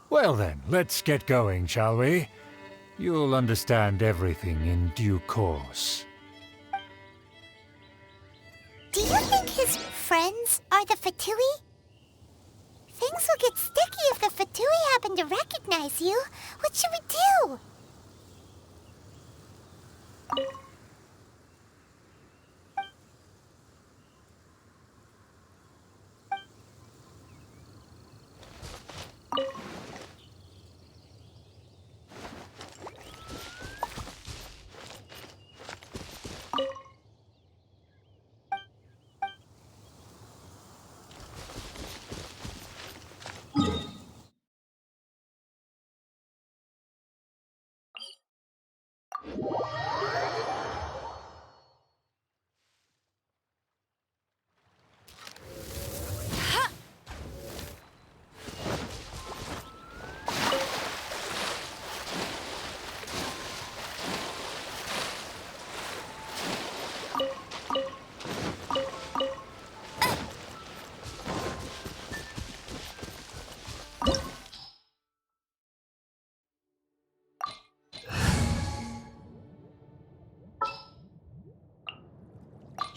Well then, let's get going, shall we? You'll understand everything in due course. Do you think his friends are the Fatui? Things will get sticky if the Fatui happen to recognize you. What should we do?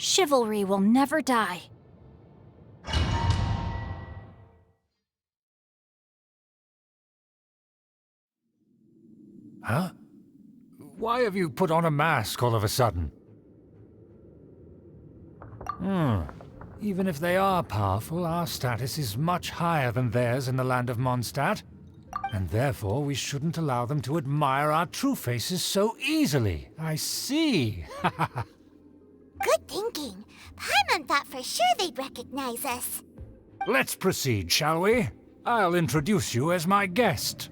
Chivalry will never die. Huh? Why have you put on a mask all of a sudden? Even if they are powerful, our status is much higher than theirs in the land of Mondstadt. And therefore, we shouldn't allow them to admire our true faces so easily. I see. Good thinking. Paimon thought for sure they'd recognize us. Let's proceed, shall we? I'll introduce you as my guest.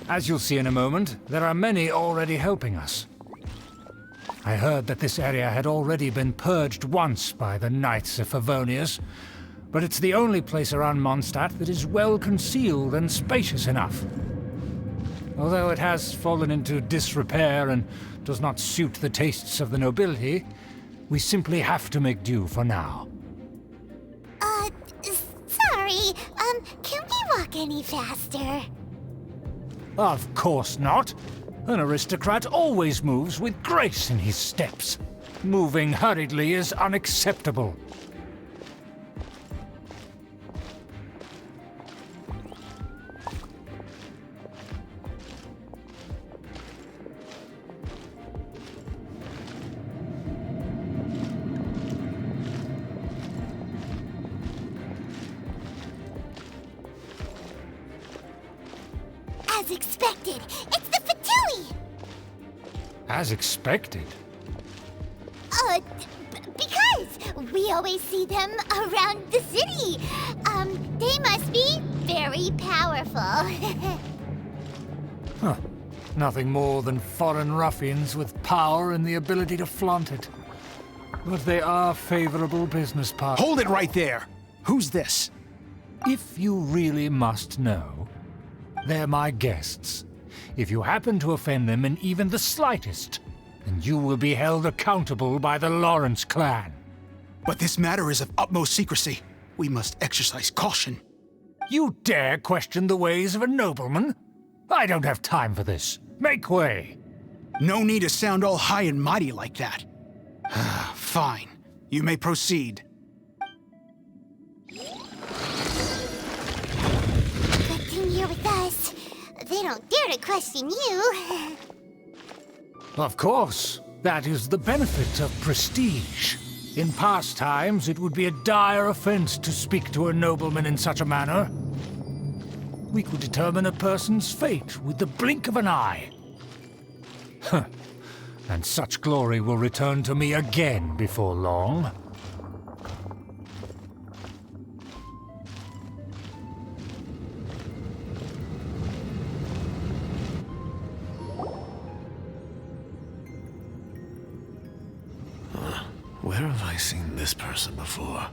As you'll see in a moment, there are many already helping us. I heard that this area had already been purged once by the Knights of Favonius, but it's the only place around Mondstadt that is well concealed and spacious enough. Although it has fallen into disrepair and does not suit the tastes of the nobility, we simply have to make do for now. Sorry, can we walk any faster? Of course not. An aristocrat always moves with grace in his steps. Moving hurriedly is unacceptable. As expected, it's the Fatui! As expected. Because we always see them around the city. They must be very powerful. Huh. Nothing more than foreign ruffians with power and the ability to flaunt it. But they are favorable business partners. Hold it right there! Who's this? If you really must know, they're my guests. If you happen to offend them in even the slightest, then you will be held accountable by the Lawrence clan. But this matter is of utmost secrecy. We must exercise caution. You dare question the ways of a nobleman? I don't have time for this. Make way. No need to sound all high and mighty like that. Fine. You may proceed. Good thing you're with us. They don't dare to question you. Of course. That is the benefit of prestige. In past times, it would be a dire offense to speak to a nobleman in such a manner. We could determine a person's fate with the blink of an eye. Huh. And such glory will return to me again before long. Where have I seen this person before?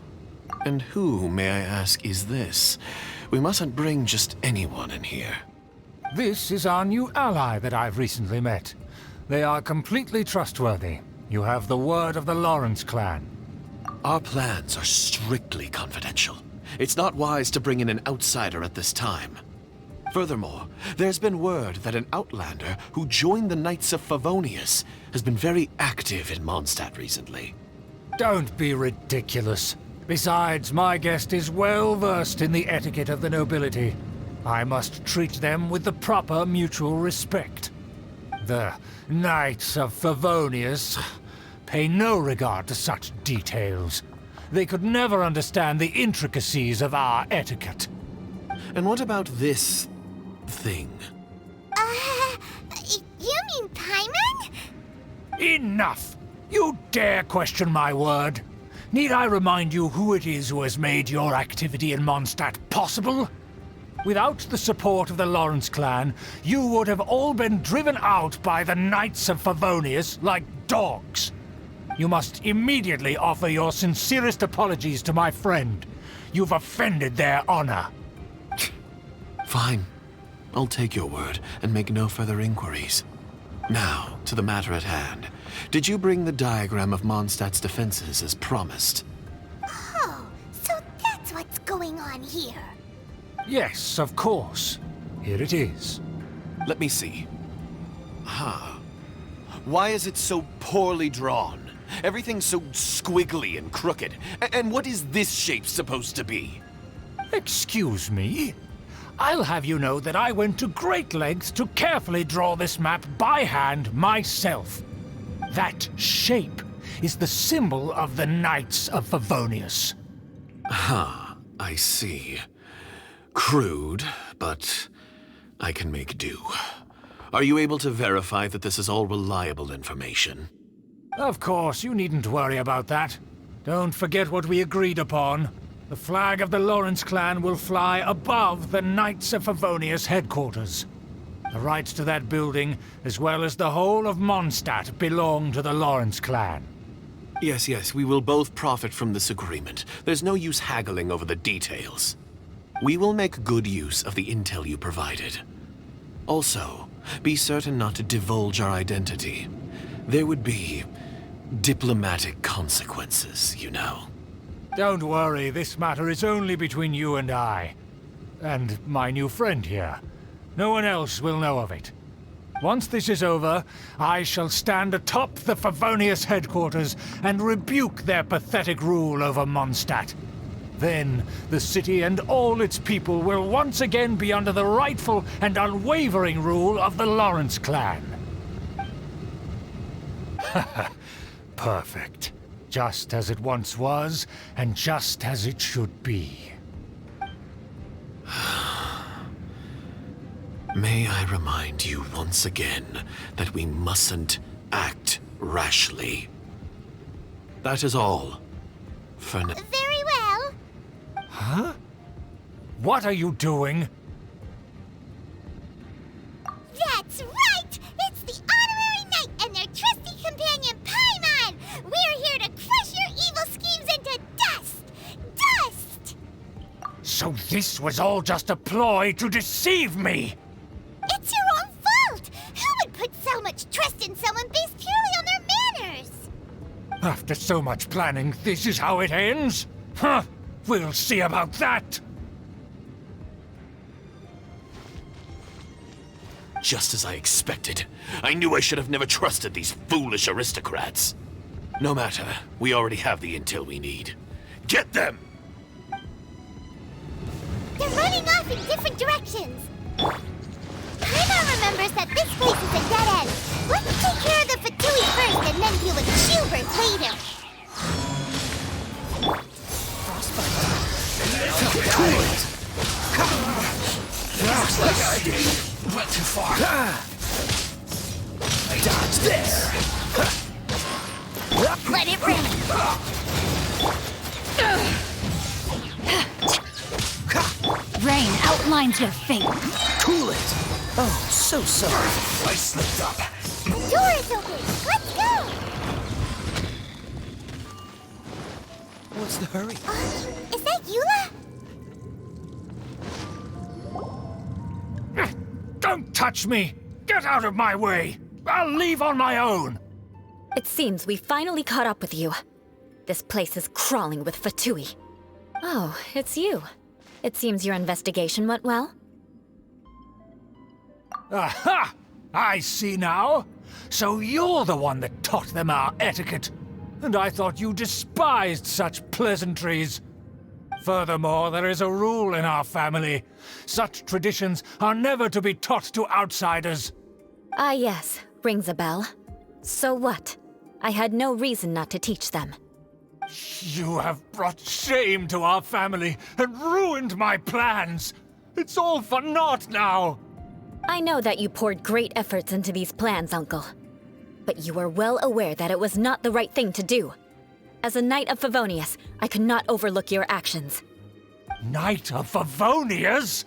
And who, may I ask, is this? We mustn't bring just anyone in here. This is our new ally that I've recently met. They are completely trustworthy. You have the word of the Lawrence clan. Our plans are strictly confidential. It's not wise to bring in an outsider at this time. Furthermore, there's been word that an outlander who joined the Knights of Favonius has been very active in Mondstadt recently. Don't be ridiculous. Besides, my guest is well versed in the etiquette of the nobility. I must treat them with the proper mutual respect. The Knights of Favonius pay no regard to such details. They could never understand the intricacies of our etiquette. And what about this thing? You mean Paimon? Enough! You dare question my word? Need I remind you who it is who has made your activity in Mondstadt possible? Without the support of the Lawrence clan, you would have all been driven out by the Knights of Favonius like dogs. You must immediately offer your sincerest apologies to my friend. You've offended their honor. Fine. I'll take your word and make no further inquiries. Now, to the matter at hand. Did you bring the diagram of Mondstadt's defenses as promised? Oh, so that's what's going on here. Yes, of course. Here it is. Let me see. Why is it so poorly drawn? Everything's so squiggly and crooked. And what is this shape supposed to be? Excuse me? I'll have you know that I went to great lengths to carefully draw this map by hand myself. That shape is the symbol of the Knights of Favonius. I see. Crude, but I can make do. Are you able to verify that this is all reliable information? Of course, you needn't worry about that. Don't forget what we agreed upon. The flag of the Lawrence clan will fly above the Knights of Favonius headquarters. The rights to that building, as well as the whole of Mondstadt, belong to the Lawrence clan. Yes, we will both profit from this agreement. There's no use haggling over the details. We will make good use of the intel you provided. Also, be certain not to divulge our identity. There would be diplomatic consequences, you know. Don't worry, this matter is only between you and I. And my new friend here. No one else will know of it. Once this is over, I shall stand atop the Favonius headquarters and rebuke their pathetic rule over Mondstadt. Then, the city and all its people will once again be under the rightful and unwavering rule of the Lawrence clan. Perfect. Just as it once was, and just as it should be. May I remind you once again that we mustn't act rashly. That is all. For now. Very well. Huh? What are you doing? That's right! It's the Honorary Knight and their trusty companion, Paimon! We're here to crush your evil schemes into dust! Dust! So this was all just a ploy to deceive me! It's your own fault! Who would put so much trust in someone based purely on their manners? After so much planning, this is how it ends? Huh! We'll see about that! Just as I expected. I knew I should have never trusted these foolish aristocrats. No matter, we already have the intel we need. Get them! They're running off in different directions. Paimon remembers that this place is a dead end. Let's take care of the Fatui first and then deal with Schubert later. Looks like I went too far. Dodge there. Let it rain. Rain outlines your fate. Cool it. Oh, so sorry. I slipped up. Door is open. Let's go. What's the hurry? Is that Eula? Don't touch me! Get out of my way! I'll leave on my own! It seems we finally caught up with you. This place is crawling with Fatui. Oh, it's you. It seems your investigation went well. Aha! I see now! So you're the one that taught them our etiquette. And I thought you despised such pleasantries. Furthermore, there is a rule in our family. Such traditions are never to be taught to outsiders. Ah yes, rings a bell. So what? I had no reason not to teach them. You have brought shame to our family and ruined my plans. It's all for naught now. I know that you poured great efforts into these plans, Uncle. But you are well aware that it was not the right thing to do. As a Knight of Favonius, I could not overlook your actions. Knight of Favonius?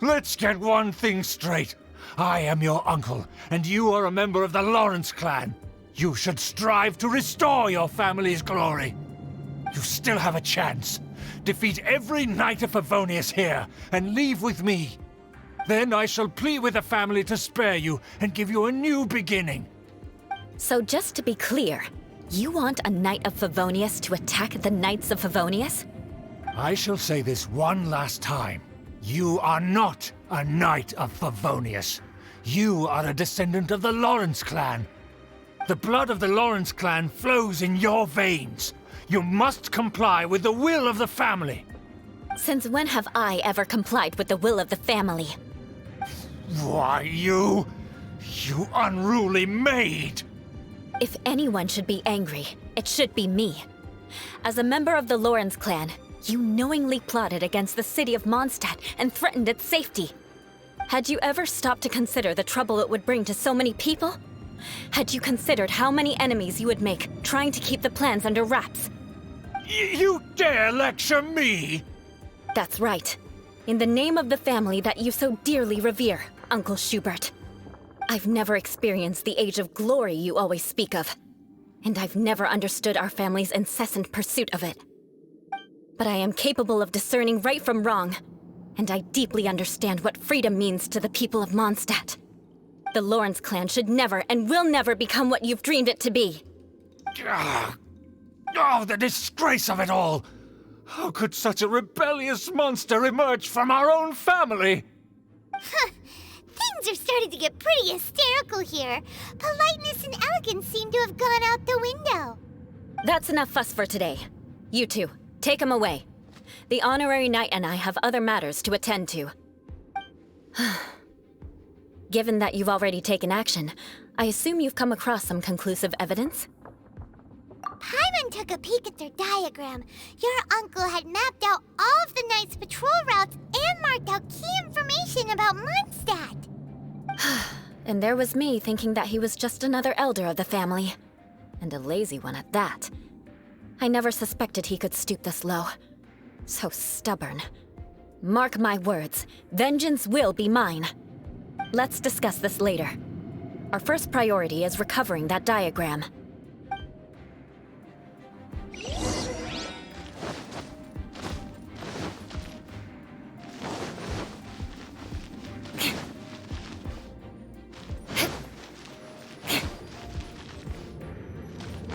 Let's get one thing straight. I am your uncle, and you are a member of the Lawrence clan. You should strive to restore your family's glory. You still have a chance. Defeat every Knight of Favonius here, and leave with me. Then I shall plead with the family to spare you and give you a new beginning. So just to be clear, you want a Knight of Favonius to attack the Knights of Favonius? I shall say this one last time. You are not a Knight of Favonius. You are a descendant of the Lawrence clan. The blood of the Lawrence clan flows in your veins. You must comply with the will of the family. Since when have I ever complied with the will of the family? Why, you unruly maid! If anyone should be angry, it should be me. As a member of the Lawrence clan, you knowingly plotted against the city of Mondstadt and threatened its safety. Had you ever stopped to consider the trouble it would bring to so many people? Had you considered how many enemies you would make trying to keep the plans under wraps? You dare lecture me? That's right. In the name of the family that you so dearly revere, Uncle Schubert. I've never experienced the age of glory you always speak of. And I've never understood our family's incessant pursuit of it. But I am capable of discerning right from wrong, and I deeply understand what freedom means to the people of Mondstadt. The Lawrence clan should never and will never become what you've dreamed it to be. Oh, the disgrace of it all! How could such a rebellious monster emerge from our own family? Things are starting to get pretty hysterical here. Politeness and elegance seem to have gone out the window. That's enough fuss for today. You two, take him away. The honorary knight and I have other matters to attend to. Given that you've already taken action, I assume you've come across some conclusive evidence? Paimon took a peek at their diagram. Your uncle had mapped out all of the Knight's patrol routes and marked out key information about Mondstadt. And there was me thinking that he was just another elder of the family. And a lazy one at that. I never suspected he could stoop this low. So stubborn. Mark my words, vengeance will be mine. Let's discuss this later. Our first priority is recovering that diagram.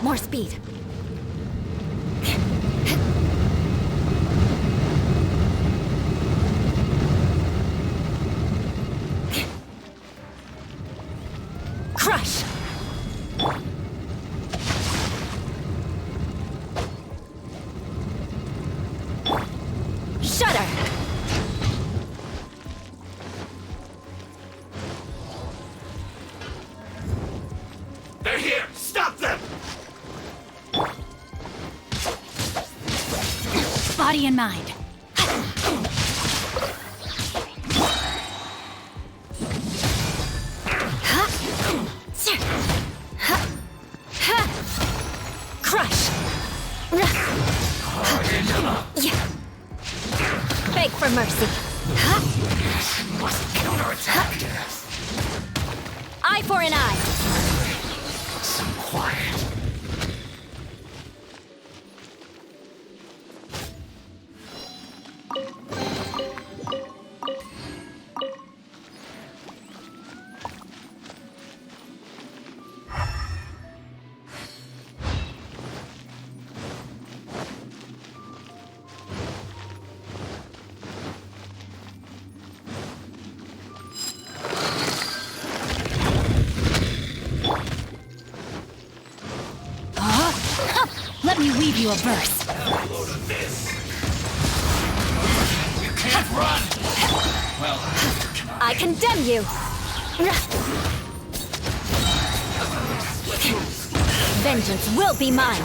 More speed. Crush! Shudder! They're here! Stop them! Body and mind. Crush! Beg for mercy. Must counterattack this. Eye for an eye. Some quiet. Let me weave you a verse. You can't run! Well, I condemn you! Vengeance will be mine!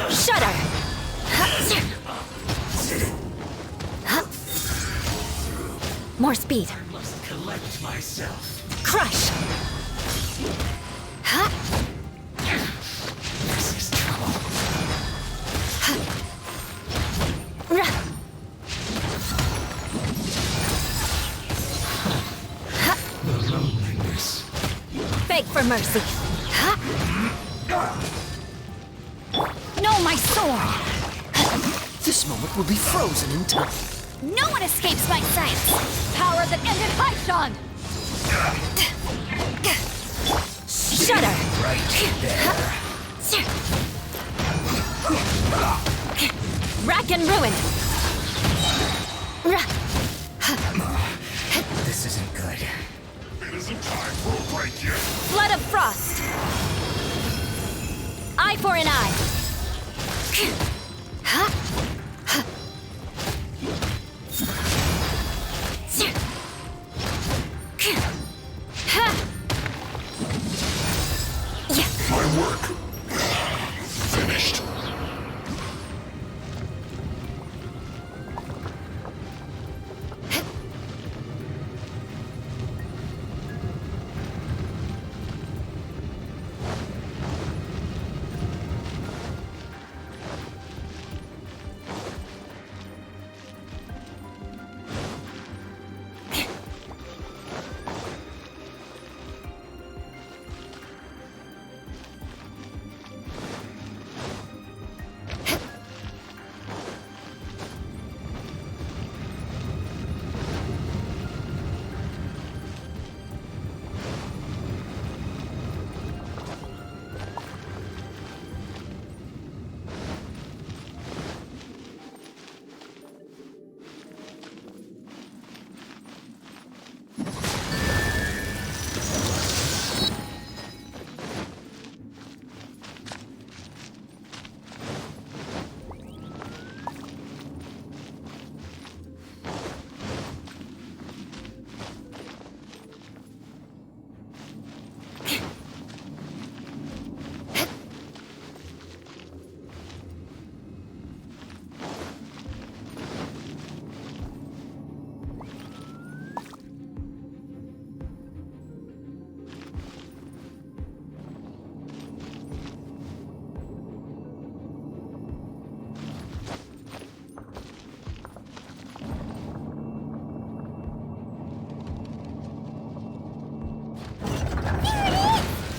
Shudder! More speed. I must collect myself. Crush! This is trouble. The loneliness. Beg for mercy. No, my sword! This moment will be frozen in time. No one escapes my sight! Power that ended Haishang! Shudder! Right there. Rack and ruin! This isn't good. It isn't time for a break yet. Flood of Frost! Eye for an eye! My work finished.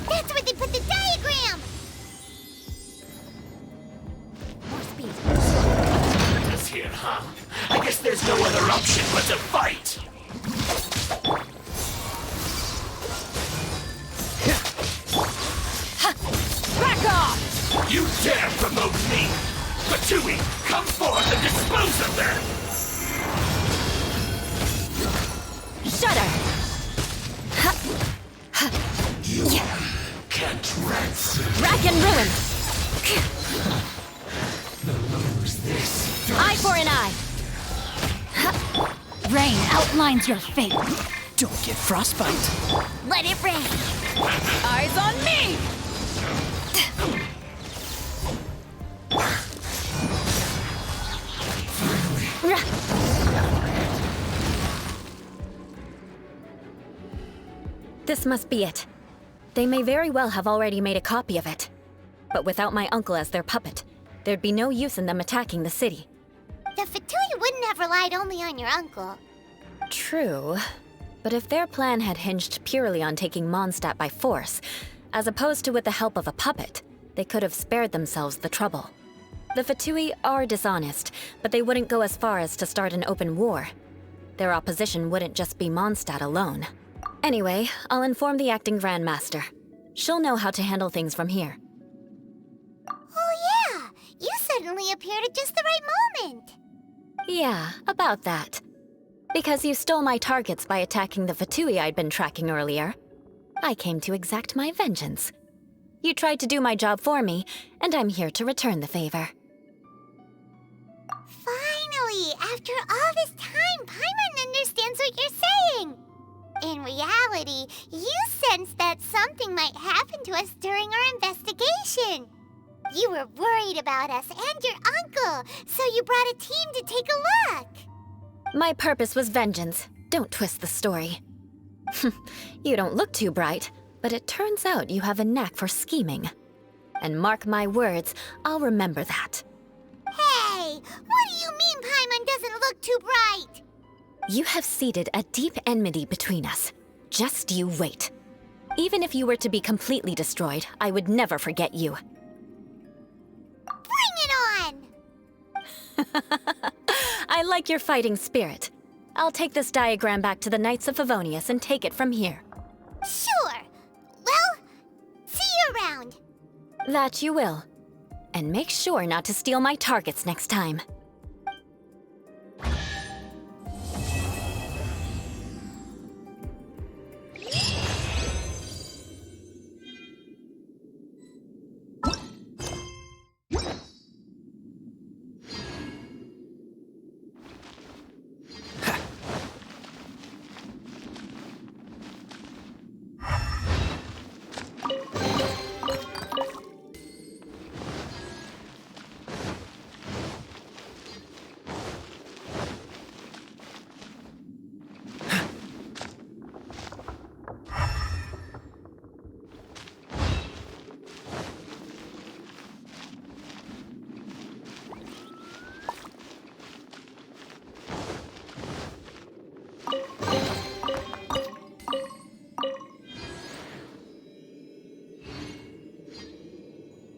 That's where they put the diagram! More speed. This here, huh? I guess there's no other option but to fight. Back off! You dare provoke me! Fatui, come forth and dispose of them! Shudder! You can't rest. Rack and ruin! Lose this. Eye for an eye! Rain outlines your fate. Don't get frostbite. Let it rain. Eyes on me! This must be it. They may very well have already made a copy of it. But without my uncle as their puppet, there'd be no use in them attacking the city. The Fatui wouldn't have relied only on your uncle. True. But if their plan had hinged purely on taking Mondstadt by force, as opposed to with the help of a puppet, they could have spared themselves the trouble. The Fatui are dishonest, but they wouldn't go as far as to start an open war. Their opposition wouldn't just be Mondstadt alone. Anyway, I'll inform the acting Grandmaster. She'll know how to handle things from here. Oh yeah, you suddenly appeared at just the right moment. Yeah, about that. Because you stole my targets by attacking the Fatui I'd been tracking earlier. I came to exact my vengeance. You tried to do my job for me, and I'm here to return the favor. Finally, after all this time, Paimon understands what you're saying. In reality, you sensed that something might happen to us during our investigation. You were worried about us and your uncle, so you brought a team to take a look. My purpose was vengeance. Don't twist the story. You don't look too bright, but it turns out you have a knack for scheming. And mark my words, I'll remember that. Hey, what do you mean Paimon doesn't look too bright? You have seeded a deep enmity between us. Just you wait. Even if you were to be completely destroyed, I would never forget you. Bring it on! I like your fighting spirit. I'll take this diagram back to the Knights of Favonius and take it from here. Sure. Well, see you around. That you will. And make sure not to steal my targets next time.